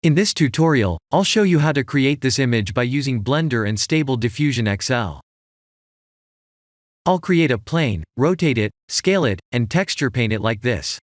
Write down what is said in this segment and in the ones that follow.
In this tutorial, I'll show you how to create this image by using Blender and Stable Diffusion XL. I'll create a plane, rotate it, scale it, and texture paint it like this.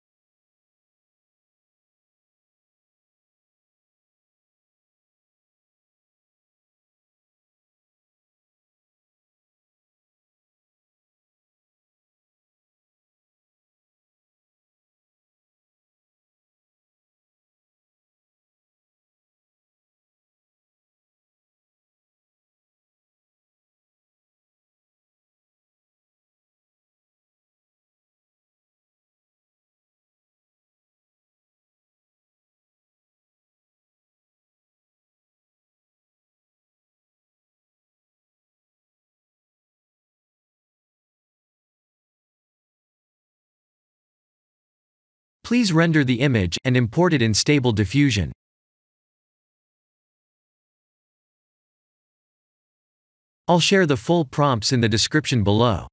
Please render the image and import it in Stable Diffusion. I'll share the full prompts in the description below.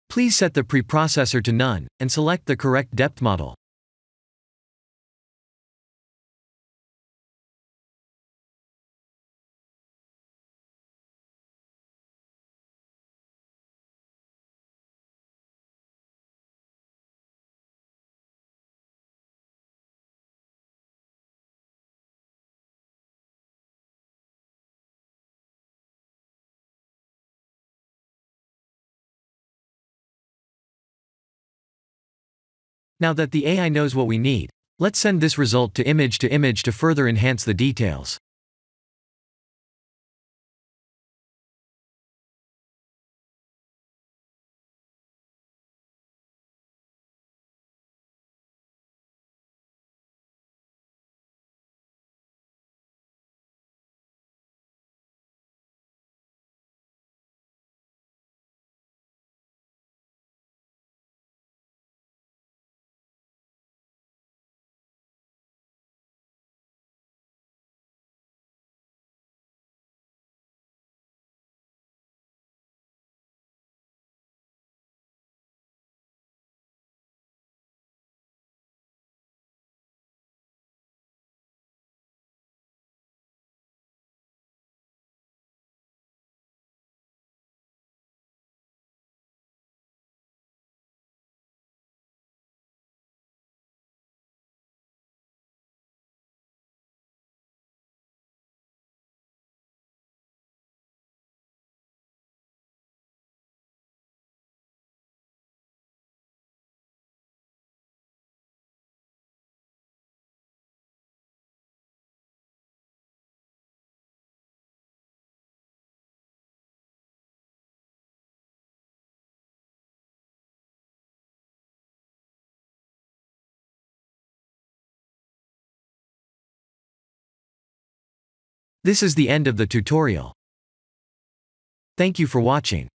Please set the preprocessor to none, and select the correct depth model. Now that the AI knows what we need, let's send this result to image to further enhance the details. This is the end of the tutorial. Thank you for watching.